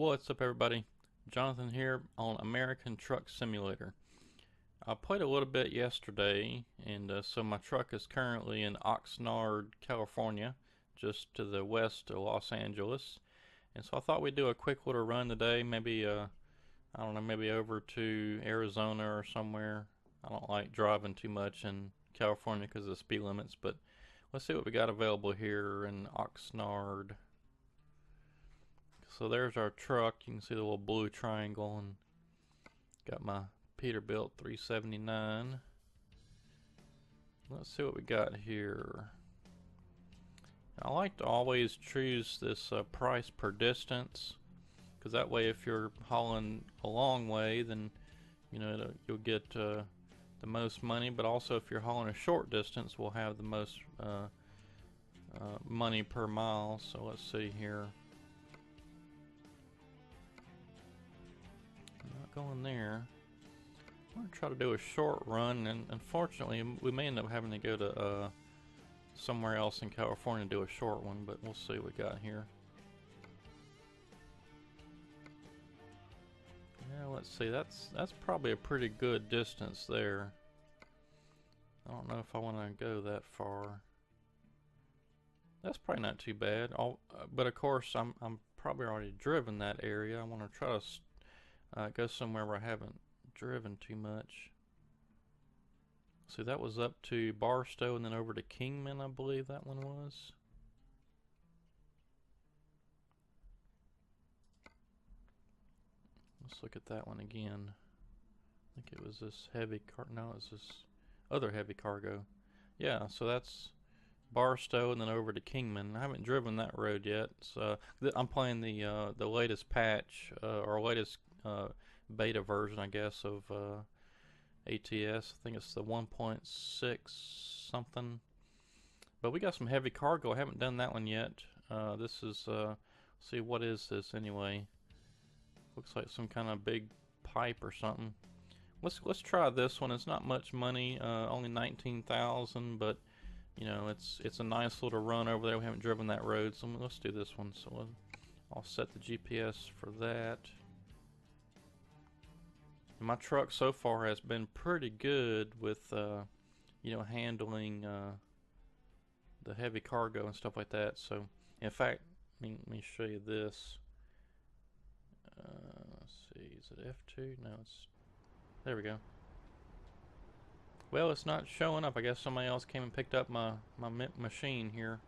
What's up, everybody? Jonathan here on American Truck Simulator. I played a little bit yesterday, and so my truck is currently in Oxnard, California, just to the west of Los Angeles. And so I thought we'd do a quick little run today, maybe, I don't know, maybe over to Arizona or somewhere. I don't like driving too much in California because of the speed limits, but let's see what we got available here in Oxnard. So there's our truck. You can see the little blue triangle, and got my Peterbilt 379. Let's see what we got here. I like to always choose this price per distance, because that way if you're hauling a long way, then you'll get the most money, but also if you're hauling a short distance, we'll have the most money per mile. So let's see here. Not going there. I'm going to try to do a short run, and unfortunately we may end up having to go to somewhere else in California to do a short one, but we'll see what we got here. Yeah, let's see, that's probably a pretty good distance there. I don't know if I want to go that far. That's probably not too bad. But of course I'm probably already driven that area. I want to try to go somewhere where I haven't driven too much. See, that was up to Barstow and then over to Kingman, I believe that one was. Let's look at that one again. I think it was this heavy car. No, it's this other heavy cargo. Yeah, so that's Barstow and then over to Kingman. I haven't driven that road yet. So I'm playing the latest patch or latest beta version, I guess, of ATS. I think it's the 1.6 something. But we got some heavy cargo. I haven't done that one yet. This is see, what is this anyway? Looks like some kind of big pipe or something. Let's try this one. It's not much money, only 19,000, but you know, it's a nice little run over there. We haven't driven that road, so let's do this one. So I'll set the GPS for that. My truck so far has been pretty good with handling the heavy cargo and stuff like that. So in fact, let me show you this. Let's see, is it F2? No, there we go. Well, it's not showing up. I guess somebody else came and picked up my machine here.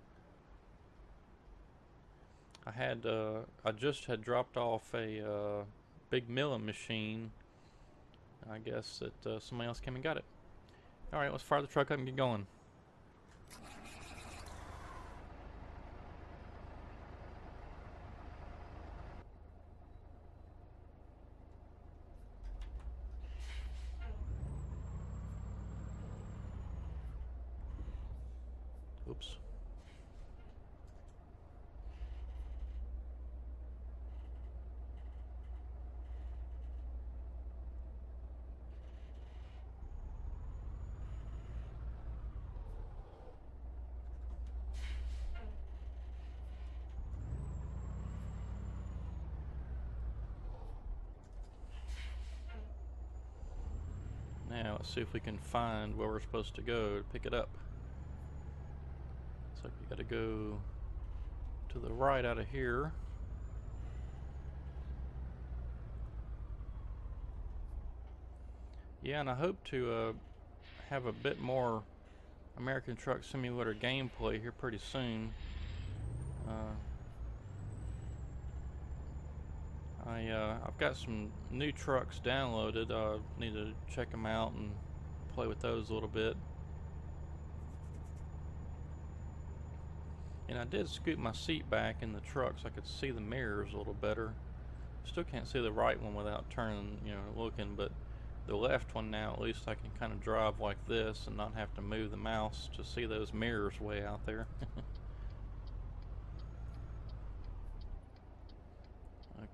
I just had dropped off a big milling machine. I guess that somebody else came and got it. Alright, let's fire the truck up and get going. Oops. Now let's see if we can find where we're supposed to go to pick it up. Looks like we gotta go to the right out of here. Yeah, and I hope to have a bit more American Truck Simulator gameplay here pretty soon. I've got some new trucks downloaded. I need to check them out and play with those a little bit. And I did scoot my seat back in the truck so I could see the mirrors a little better. Still can't see the right one without turning, looking, but the left one now, at least I can kind of drive like this and not have to move the mouse to see those mirrors way out there.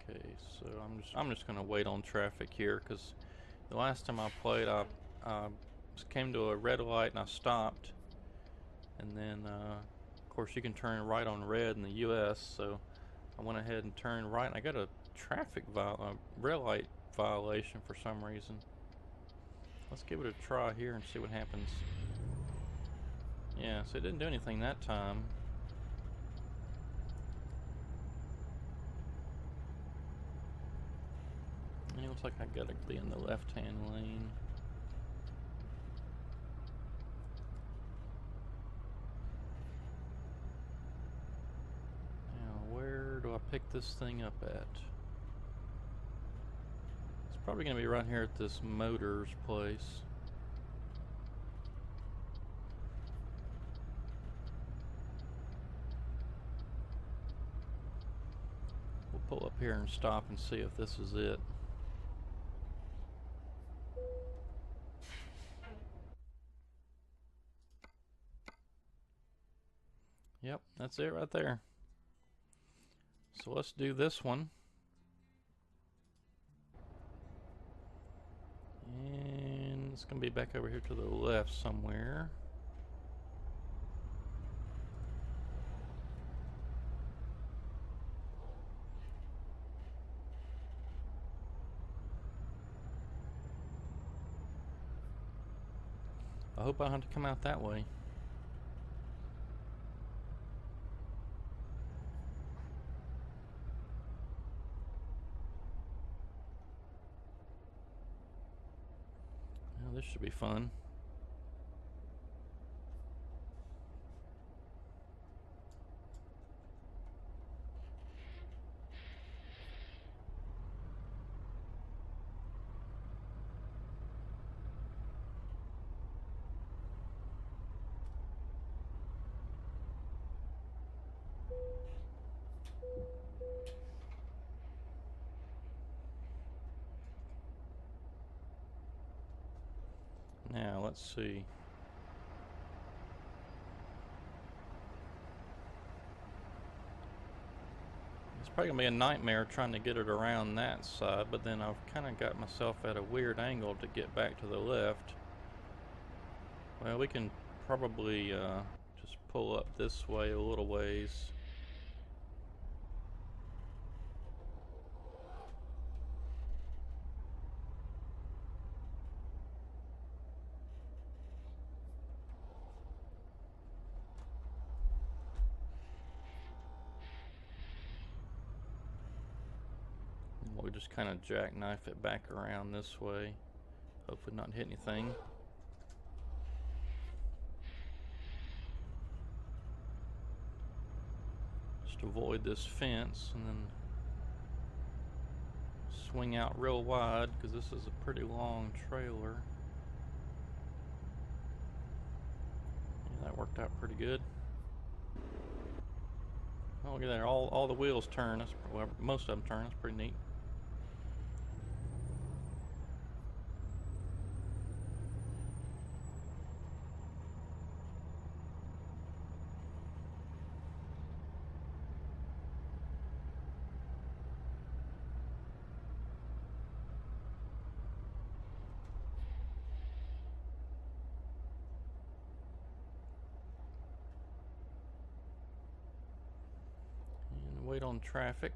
Okay, so I'm just gonna wait on traffic here, because the last time I played, I came to a red light and I stopped, and then of course you can turn right on red in the U.S., so I went ahead and turned right. I got a red light violation for some reason. Let's give it a try here and see what happens. Yeah, so it didn't do anything that time. It looks like I gotta be in the left-hand lane. Now, where do I pick this thing up at? It's probably gonna be right here at this Motors place. We'll pull up here and stop and see if this is it. Yep, that's it right there. So let's do this one. And it's going to be back over here to the left somewhere. I hope I don't have to come out that way. Well, this should be fun. Now, let's see. It's probably going to be a nightmare trying to get it around that side, but then I've kind of got myself at a weird angle to get back to the left. Well, we can probably just pull up this way a little ways. We'll just kind of jackknife it back around this way. Hopefully not hit anything. Just avoid this fence and then swing out real wide because this is a pretty long trailer. Yeah, that worked out pretty good. Oh, look at that. All the wheels turn. Well, most of them turn. That's pretty neat. Wait on traffic.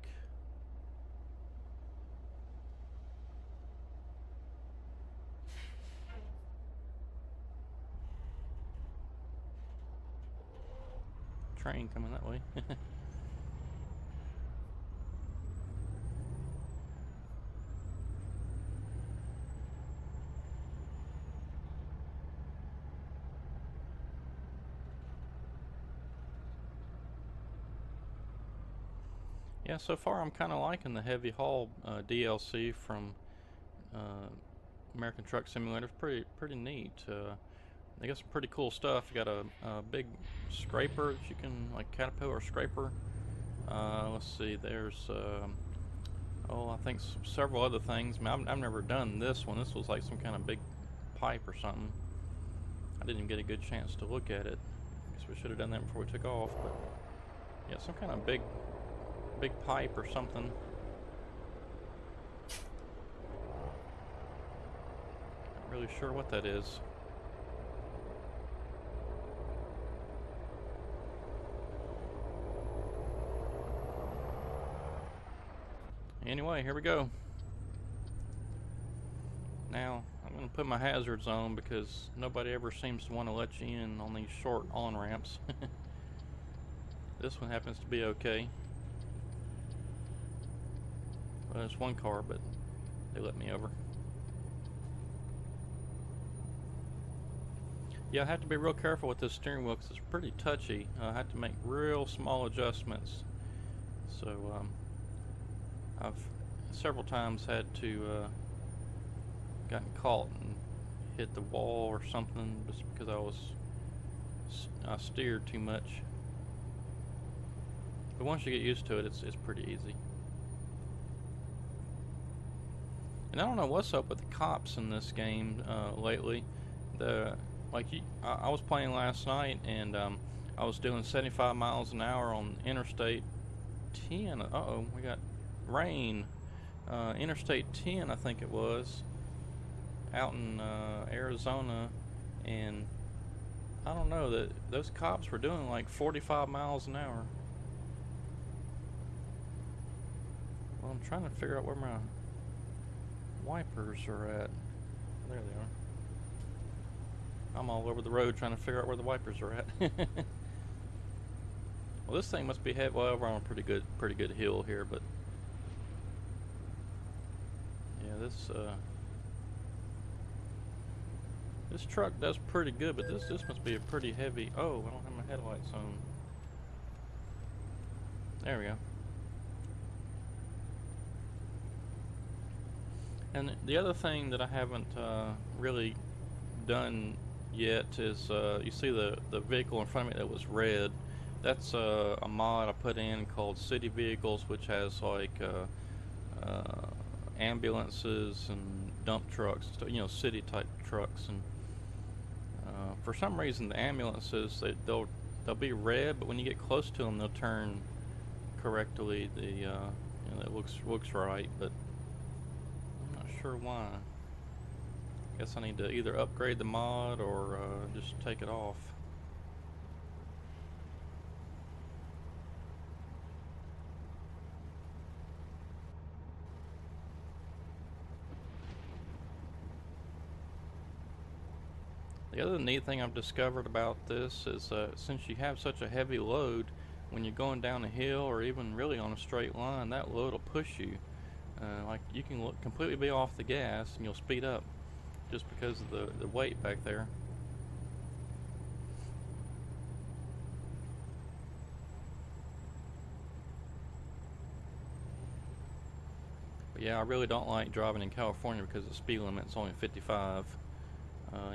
Train coming that way. Yeah, so far I'm kind of liking the heavy haul DLC from American Truck Simulator. It's pretty neat. They got some pretty cool stuff. You got a big scraper that you can, like Caterpillar scraper. Let's see, there's I think several other things. I mean, I've never done this one. This was like some kind of big pipe or something. I didn't even get a good chance to look at it. Guess we should have done that before we took off. But yeah, some kind of big pipe or something. Not really sure what that is. Anyway, here we go. Now, I'm going to put my hazards on because nobody ever seems to want to let you in on these short on-ramps. This one happens to be okay. Well, there's one car, but they let me over. Yeah, I have to be real careful with this steering wheel because it's pretty touchy. I have to make real small adjustments. So, I've several times had to gotten caught and hit the wall or something just because I steered too much. But once you get used to it, it's pretty easy. And I don't know what's up with the cops in this game lately. I was playing last night, and I was doing 75 miles an hour on Interstate 10. Uh-oh, we got rain. Interstate 10, I think it was, out in Arizona, and I don't know, that those cops were doing like 45 miles an hour. Well, I'm trying to figure out where my wipers are at. There they are. I'm all over the road trying to figure out where the wipers are at. Well, this thing must be head. Well, we're on a pretty good hill here, but yeah, this truck does pretty good, but this must be a pretty heavy. Oh, I don't have my headlights on. There we go. And the other thing that I haven't really done yet is you see the vehicle in front of me that was red. That's a mod I put in called City Vehicles, which has like ambulances and dump trucks, you know, city type trucks. And for some reason, the ambulances they'll be red, but when you get close to them, they'll turn correctly. You know, it looks right, but I'm not sure why. Guess I need to either upgrade the mod or just take it off. The other neat thing I've discovered about this is since you have such a heavy load, when you're going down a hill or even really on a straight line, that load will push you. Like you can completely be off the gas and you'll speed up just because of the weight back there. But yeah, I really don't like driving in California because the speed limit's only 55.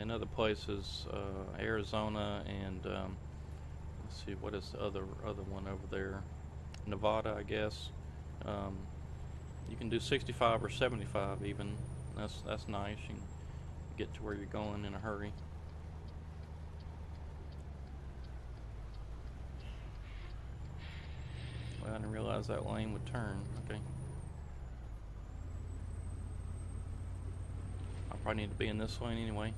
In other places, Arizona and let's see, what is the other one over there? Nevada, I guess. You can do 65 or 75 even. That's nice. You can get to where you're going in a hurry. Well, I didn't realize that lane would turn. Okay. I probably need to be in this lane anyway.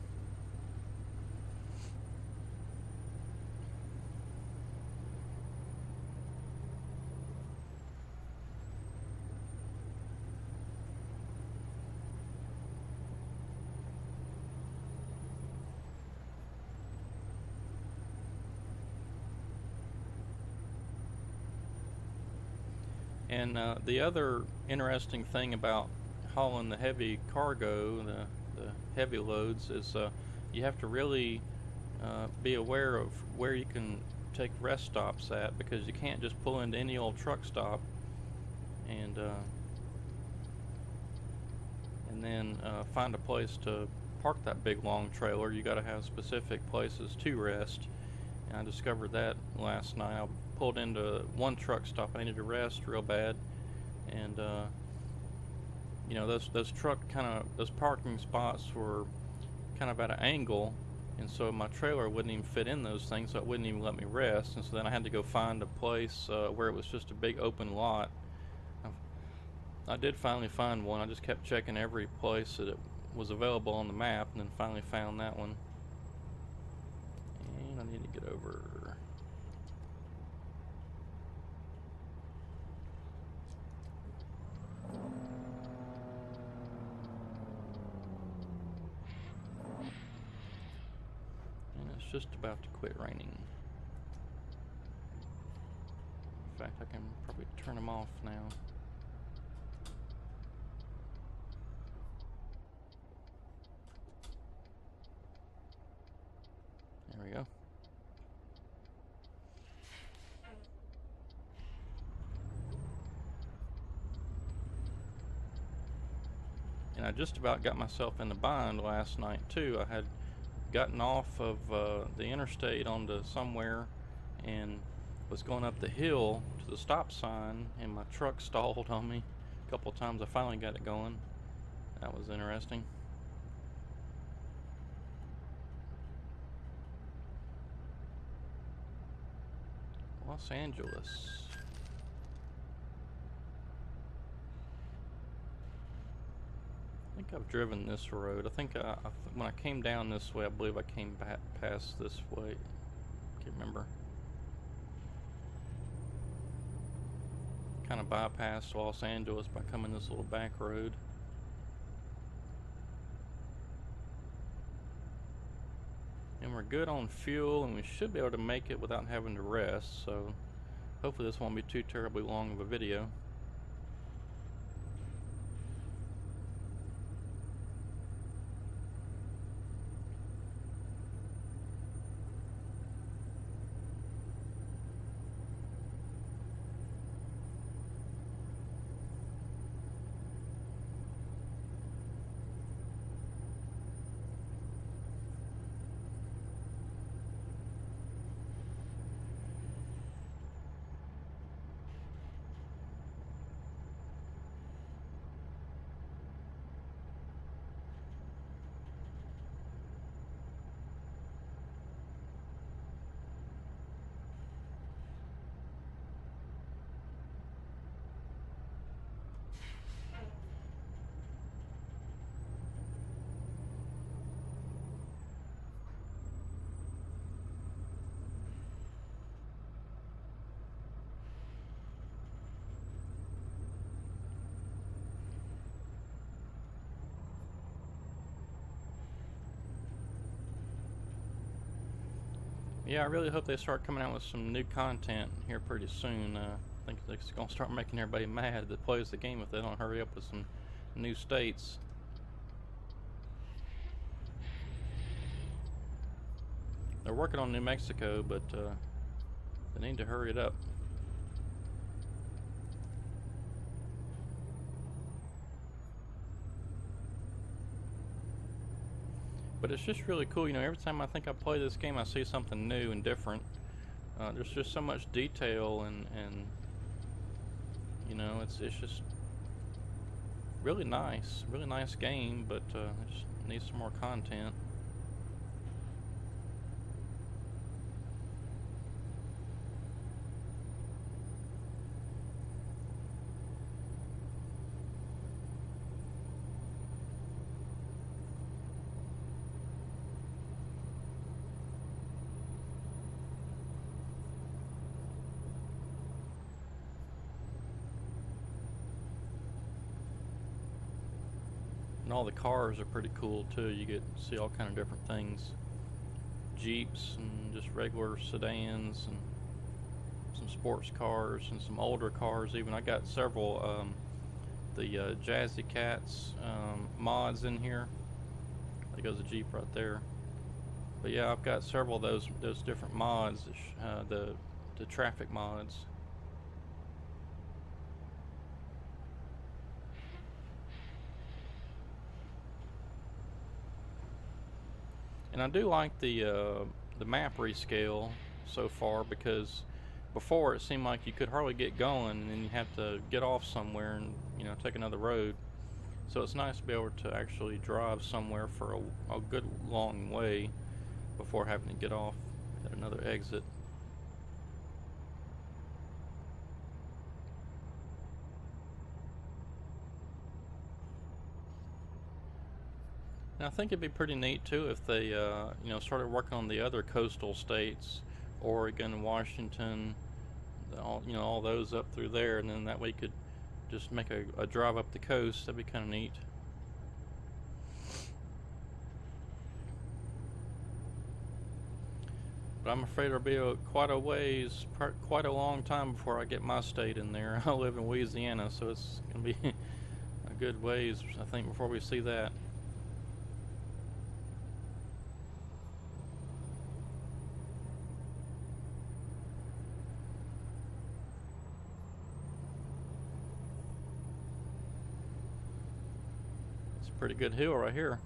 And the other interesting thing about hauling the heavy cargo, the heavy loads, is you have to really be aware of where you can take rest stops at, because you can't just pull into any old truck stop and then find a place to park that big long trailer. You got to have specific places to rest, and I discovered that last night. I pulled into one truck stop. I needed to rest real bad, and you know, those parking spots were kind of at an angle, and so my trailer wouldn't even fit in those things, so it wouldn't even let me rest. And so then I had to go find a place where it was just a big open lot. I did finally find one. I just kept checking every place that it was available on the map, and then finally found that one. And I need to get over. just about to quit raining. In fact, I can probably turn them off now. There we go. And I just about got myself in the bind last night too. I had gotten off of the interstate onto somewhere and was going up the hill to the stop sign, and my truck stalled on me a couple of times. I finally got it going. That was interesting. Los Angeles. I think I've driven this road. I think when I came down this way, I believe I came back past this way. Can't remember. Kind of bypassed Los Angeles by coming this little back road. And we're good on fuel, and we should be able to make it without having to rest, so hopefully this won't be too terribly long of a video. Yeah, I really hope they start coming out with some new content here pretty soon. I think it's going to start making everybody mad that plays the game if they don't hurry up with some new states. They're working on New Mexico, but they need to hurry it up. But it's just really cool, you know, every time I think I play this game I see something new and different. There's just so much detail and you know, it's just really nice game, but it just needs some more content. And all the cars are pretty cool too. You get to see all kind of different things. Jeeps and just regular sedans and some sports cars and some older cars even. I got several the Jazzy Cats mods in here. There goes a Jeep right there. But yeah, I've got several of those different mods, the traffic mods. And I do like the map rescale so far, because before it seemed like you could hardly get going and then you have to get off somewhere and, you know, take another road. So it's nice to be able to actually drive somewhere for a good long way before having to get off at another exit. And I think it'd be pretty neat too if they, you know, started working on the other coastal states, Oregon, Washington, you know, all those up through there, and then that way you could just make a drive up the coast. That'd be kind of neat. But I'm afraid it'll be quite a ways, quite a long time before I get my state in there. I live in Louisiana, so it's gonna be a good ways, I think, before we see that. It's a pretty good hill right here.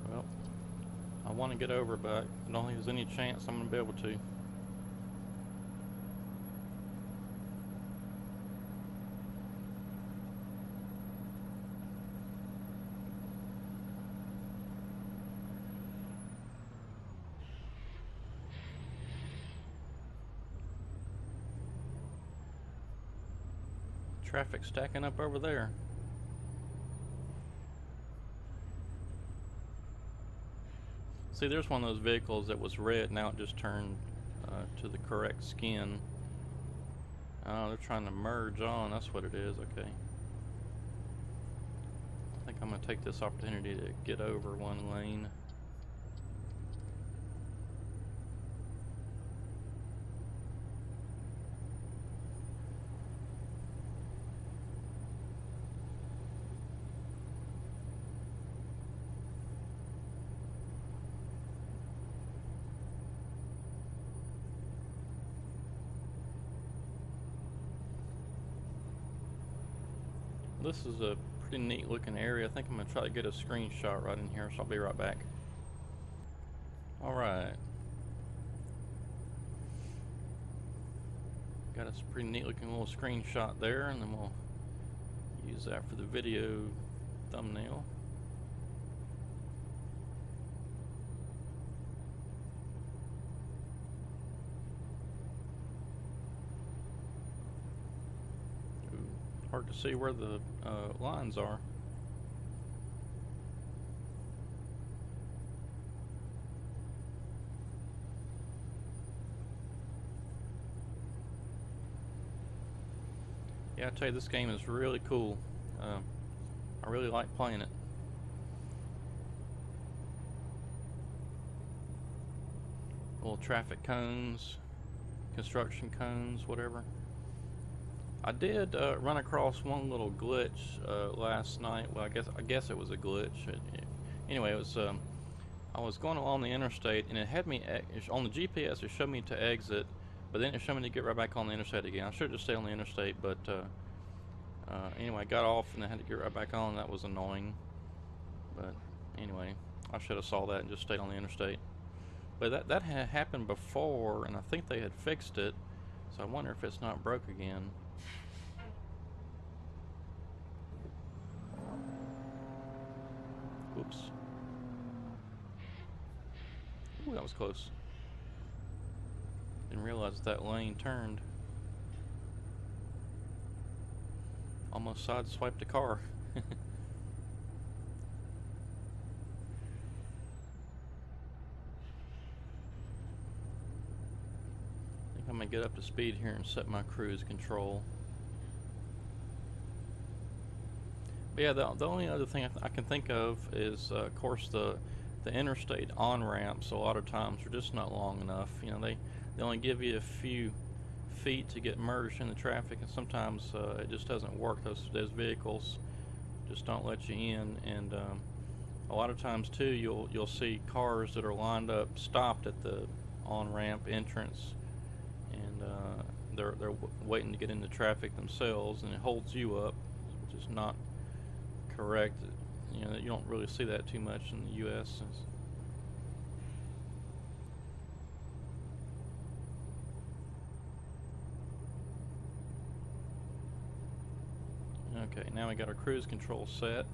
Well, I want to get over, but I don't think there's any chance I'm going to be able to. Traffic stacking up over there. See, there's one of those vehicles that was red, now it just turned to the correct skin. Oh, they're trying to merge on, that's what it is, okay. I think I'm going to take this opportunity to get over one lane. This is a pretty neat looking area. I think I'm going to try to get a screenshot right in here, so I'll be right back. Alright. Got a pretty neat looking little screenshot there, and then we'll use that for the video thumbnail. Hard to see where the lines are. Yeah, I tell you, this game is really cool. I really like playing it. Little traffic cones, construction cones, whatever. I did run across one little glitch last night. Well, I guess it was a glitch. Anyway, it was I was going along the interstate, and it had me on the GPS. It showed me to exit, but then it showed me to get right back on the interstate again. I should have just stayed on the interstate, but anyway, I got off and I had to get right back on. That was annoying. But anyway, I should have saw that and just stayed on the interstate. But that had happened before, and I think they had fixed it. So I wonder if it's not broke again. Oops. Ooh, that was close. Didn't realize that lane turned. Almost sideswiped a car. I think I'm gonna get up to speed here and set my cruise control. But yeah, the only other thing I can think of is, of course, the interstate on-ramps a lot of times are just not long enough. You know, they only give you a few feet to get merged in the traffic, and sometimes it just doesn't work. Those vehicles just don't let you in, and a lot of times too, you'll see cars that are lined up, stopped at the on-ramp entrance, and they're waiting to get into traffic themselves, and it holds you up, which is not correct. You know, you don't really see that too much in the U.S. Okay, now we got our cruise control set.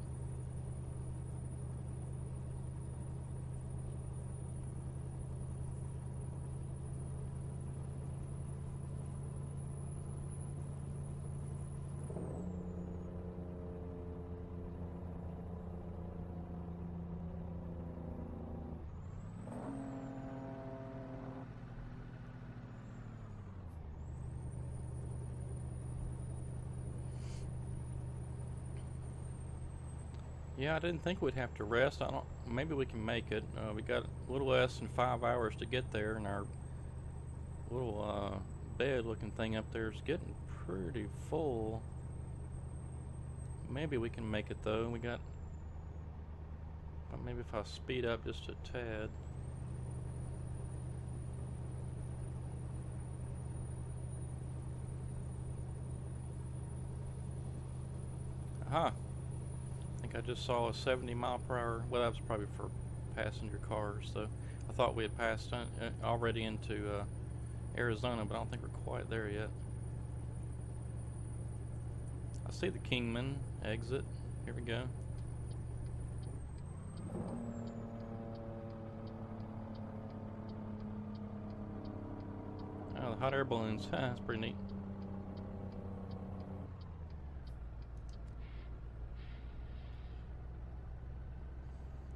Yeah, I didn't think we'd have to rest. I don't. Maybe we can make it. We got a little less than 5 hours to get there, and our little bed-looking thing up there is getting pretty full. Maybe we can make it though. We got. Maybe if I speed up just a tad. Aha! I think I just saw a 70 mile per hour. Well, that was probably for passenger cars, so I thought we had passed already into Arizona, but I don't think we're quite there yet. I see the Kingman exit. Here we go. Oh, the hot air balloons. That's pretty neat.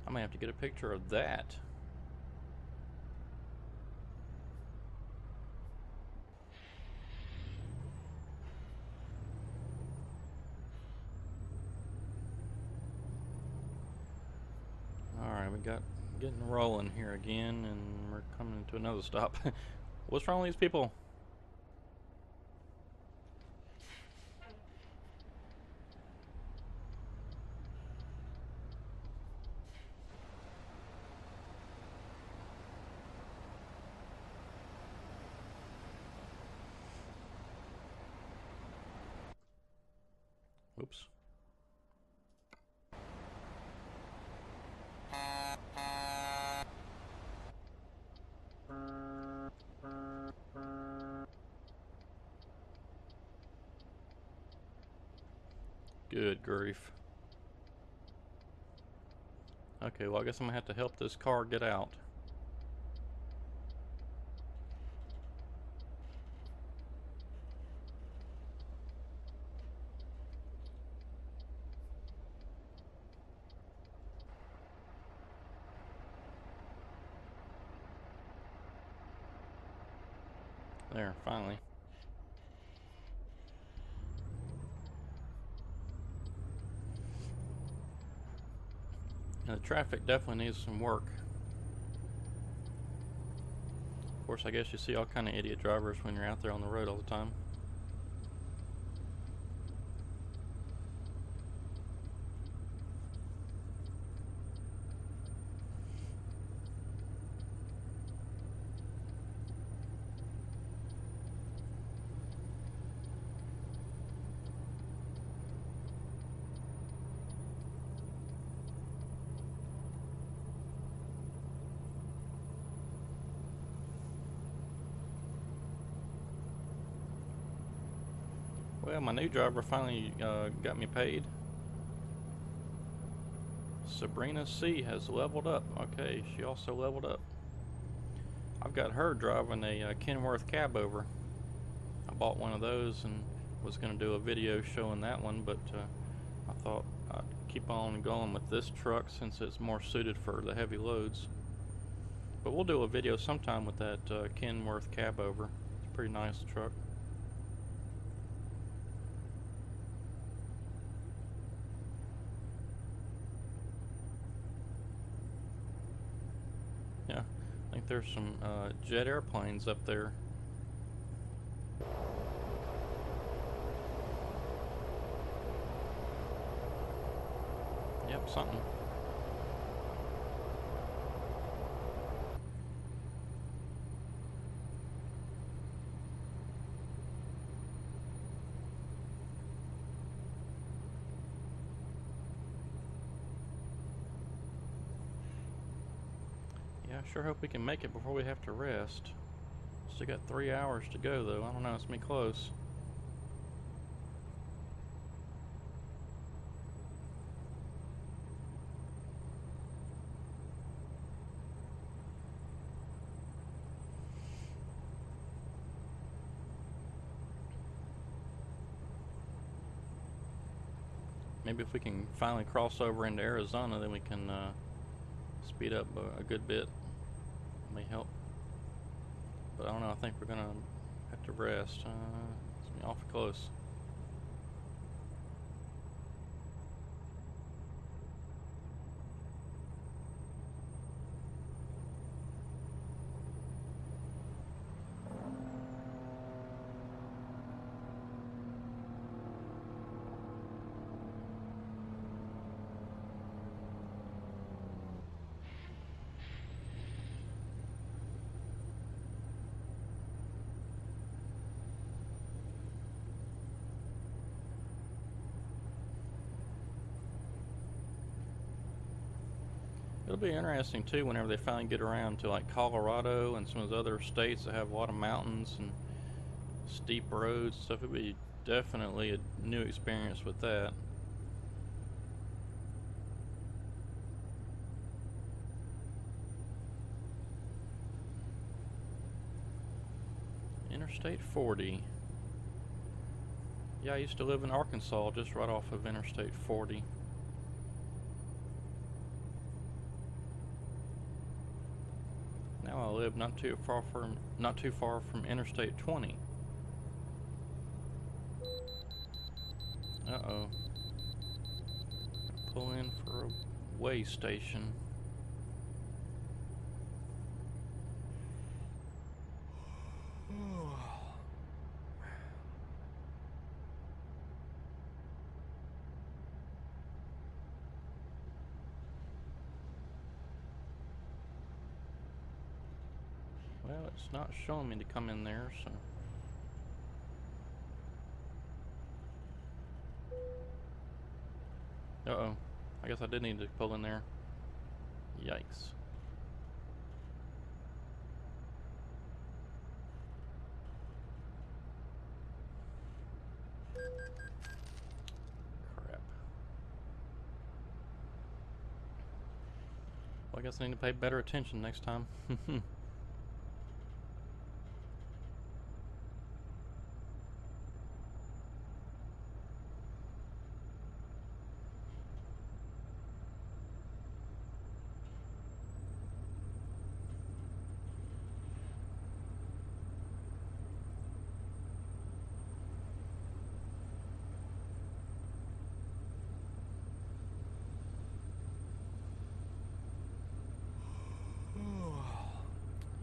I may have to get a picture of that. Alright, we got getting rolling here again, and we're coming to another stop. What's wrong with these people? Oops. Good grief. Okay, well I guess I'm gonna have to help this car get out. There, finally. Now, the traffic definitely needs some work. Of course, I guess you see all kind of idiot drivers when you're out there on the road all the time. Well, my new driver finally got me paid. Sabrina C has leveled up. Okay, she also leveled up. I've got her driving a Kenworth cab over. I bought one of those and was going to do a video showing that one, but I thought I'd keep on going with this truck since it's more suited for the heavy loads. But we'll do a video sometime with that Kenworth cab over. It's a pretty nice truck. Yeah, I think there's some jet airplanes up there. Yep, something. I sure hope we can make it before we have to rest. Still got 3 hours to go though. I don't know, it's gonna be close. Maybe if we can finally cross over into Arizona, then we can speed up a good bit. May help. But I don't know, I think we're gonna have to rest. It's gonna be awfully close. It'll be interesting too whenever they finally get around to like Colorado and some of those other states that have a lot of mountains and steep roads and stuff. It'll be definitely a new experience with that. Interstate 40. Yeah, I used to live in Arkansas just right off of Interstate 40. Now I live not too far from Interstate 20. Uh-oh. Pull in for a way station. Well, it's not showing me to come in there, so... Uh-oh. I guess I did need to pull in there. Yikes. Crap. Well, I guess I need to pay better attention next time.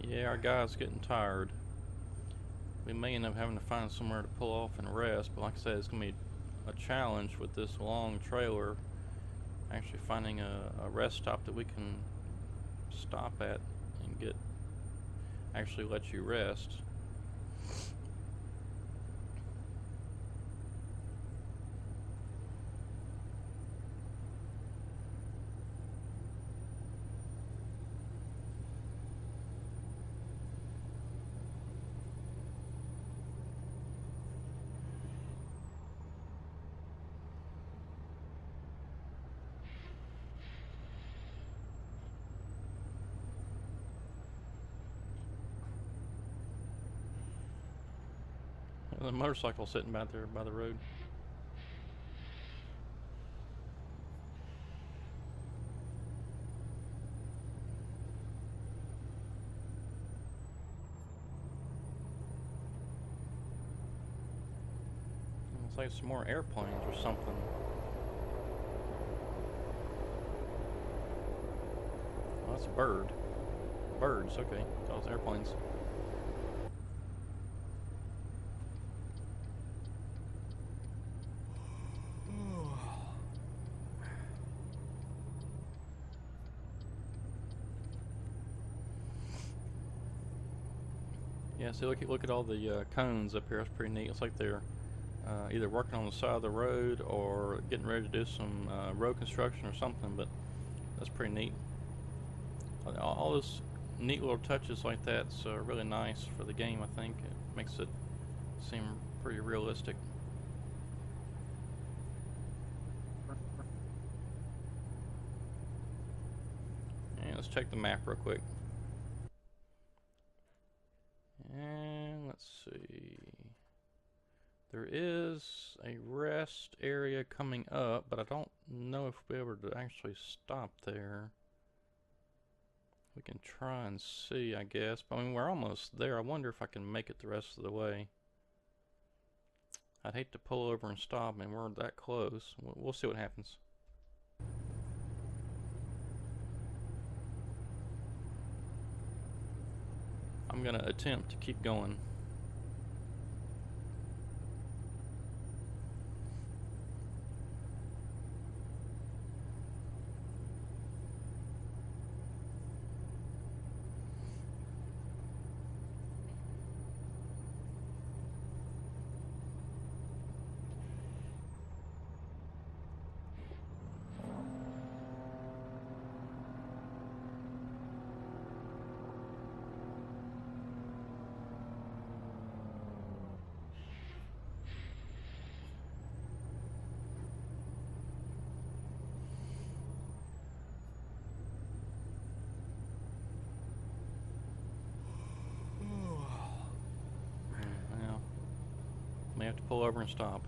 Yeah, our guy's getting tired. We may end up having to find somewhere to pull off and rest, but like I said, it's going to be a challenge with this long trailer. Actually finding a rest stop that we can stop at and actually let you rest. The motorcycle sitting back there by the road. Looks like some more airplanes or something. Oh, that's a bird. Birds, okay. Those airplanes. Yeah, see, look at all the cones up here. That's pretty neat. It's like they're either working on the side of the road or getting ready to do some road construction or something, but that's pretty neat. All this neat little touches like that's really nice for the game. I think it makes it seem pretty realistic. And let's check the map real quick. And let's see. There is a rest area coming up, but I don't know if we'll be able to actually stop there. We can try and see, I guess. But I mean, we're almost there. I wonder if I can make it the rest of the way. I'd hate to pull over and stop, and we're that close. We'll see what happens. I'm gonna attempt to keep going. May have to pull over and stop.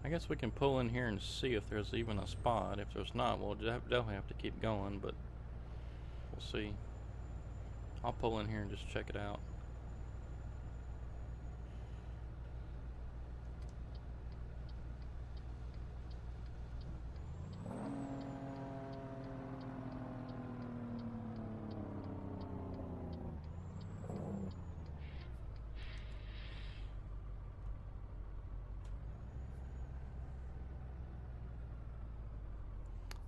I guess we can pull in here and see if there's even a spot. If there's not, we'll definitely have to keep going, but we'll see. I'll pull in here and just check it out.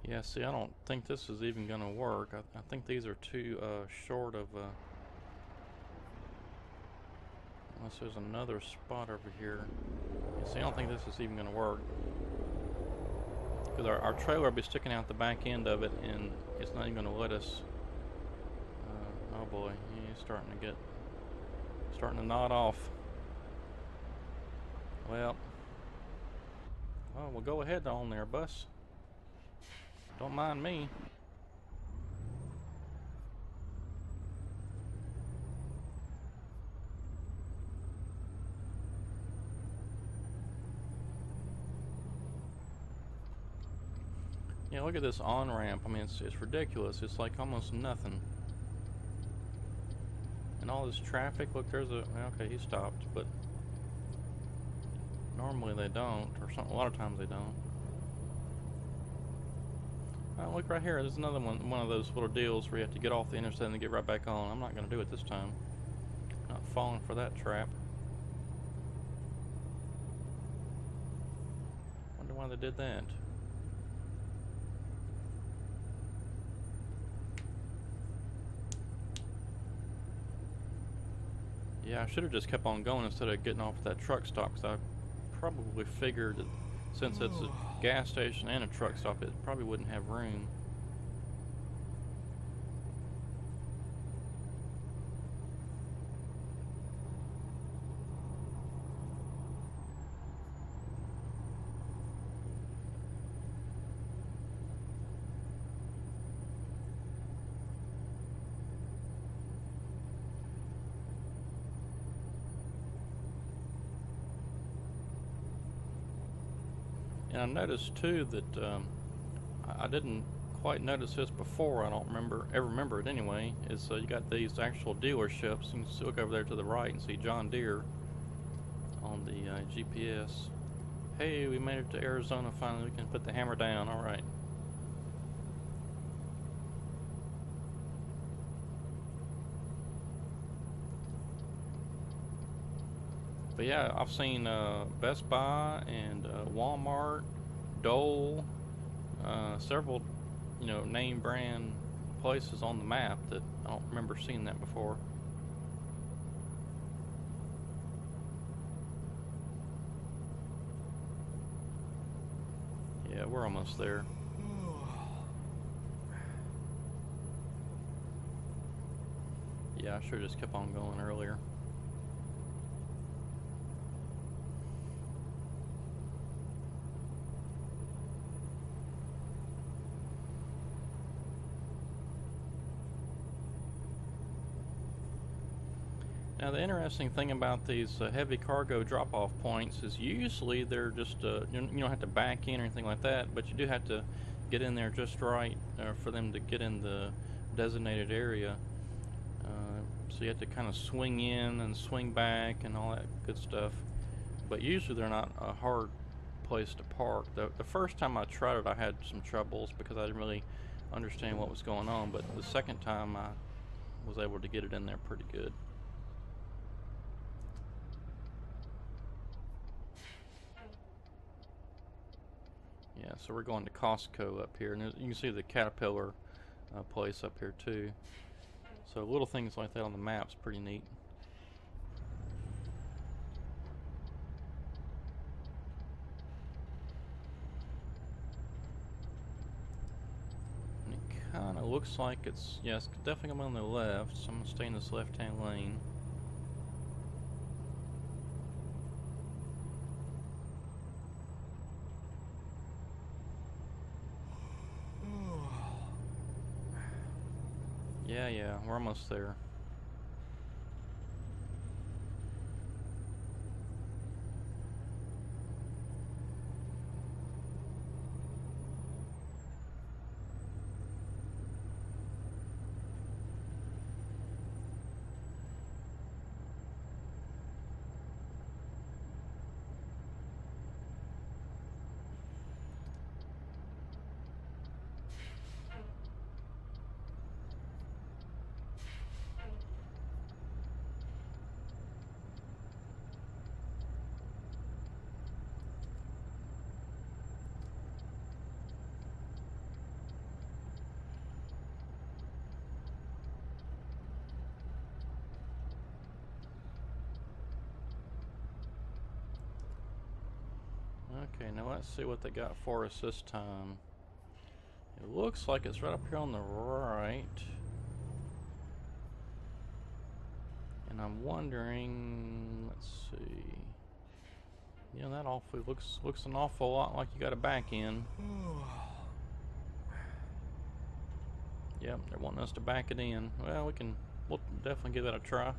Yeah, see, I don't think this is even going to work. I think these are too short of unless there's another spot over here. Yeah, see, I don't think this is even going to work. Because our trailer will be sticking out the back end of it, and it's not even going to let us. Oh boy, he's starting to nod off. Well, we'll go ahead on there, bus. Don't mind me. Yeah, look at this on-ramp. I mean, it's ridiculous. It's like almost nothing. And all this traffic, look, there's a... Okay, he stopped, but... Normally they don't, or a lot of times they don't. Look right here, there's another one of those little deals where you have to get off the interstate and get right back on. I'm not going to do it this time. Not falling for that trap. Wonder why they did that. Yeah, I should have just kept on going instead of getting off at that truck stop, because I probably figured that since it's a gas station and a truck stop, it probably wouldn't have room. And I noticed too that I didn't quite notice this before. I don't remember it anyway. Is you got these actual dealerships. You can look over there to the right and see John Deere on the GPS. Hey, we made it to Arizona finally. We can put the hammer down. All right. But yeah, I've seen Best Buy and Walmart, Dole, several, name brand places on the map that I don't remember seeing that before. Yeah, we're almost there. Yeah, I should have just kept on going earlier. Now, the interesting thing about these heavy cargo drop-off points is usually they're just, you don't have to back in or anything like that, but you do have to get in there just right for them to get in the designated area. So you have to kind of swing in and swing back and all that good stuff. But usually they're not a hard place to park. The first time I tried it, I had some troubles because I didn't really understand what was going on, but the second time I was able to get it in there pretty good. Yeah, so we're going to Costco up here, and you can see the Caterpillar place up here too. So little things like that on the map's pretty neat. And it kind of looks like it's definitely going on the left, so I'm going to stay in this left-hand lane. Yeah, we're almost there. Okay, now let's see what they got for us this time. It looks like it's right up here on the right. And I'm wondering, let's see. That awfully looks an awful lot like you got to back in. Yep, they're wanting us to back it in. Well, we'll definitely give that a try.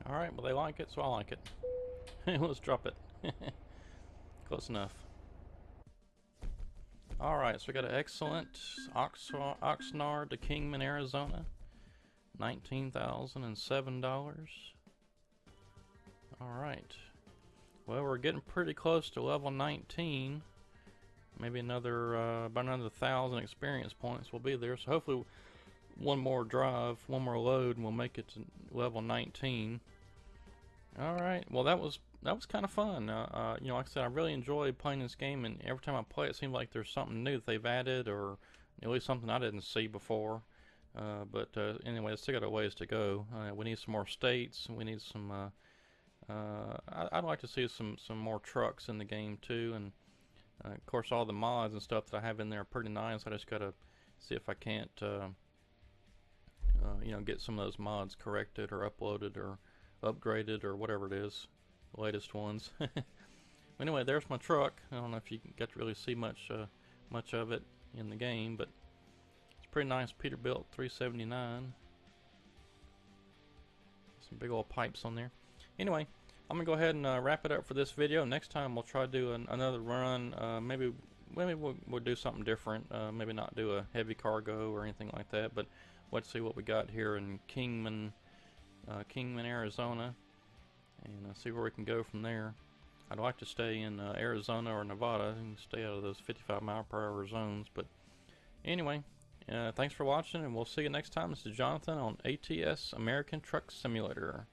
Alright, well they like it, so I like it. Let's drop it. Close enough. Alright, so we got an excellent Oxnard to Kingman, Arizona. $19,007. Alright. Well, we're getting pretty close to level 19. Maybe another, about another 1,000 experience points will be there. So hopefully one more drive, one more load, and we'll make it to level 19. Alright, well that was that was kind of fun. You know, like I said, I really enjoy playing this game, and every time I play, it seems like there's something new that they've added, or at least something I didn't see before. But anyway, it's still got a ways to go. We need some more states. We need some. I'd like to see some more trucks in the game too, and of course all the mods and stuff that I have in there are pretty nice. I just gotta see if I can't, you know, get some of those mods corrected or uploaded or upgraded or whatever it is, the latest ones. Anyway, there's my truck. I don't know if you get to really see much of it in the game, but it's pretty nice. Peterbilt 379. Some big old pipes on there. Anyway, I'm gonna go ahead and wrap it up for this video. Next time we'll try to do another run. Maybe we'll do something different. Maybe not do a heavy cargo or anything like that, but let's see what we got here in Kingman, Arizona, and see where we can go from there. I'd like to stay in Arizona or Nevada and stay out of those 55-mile-per-hour zones. But anyway, thanks for watching, and we'll see you next time. This is Jonathan on ATS American Truck Simulator.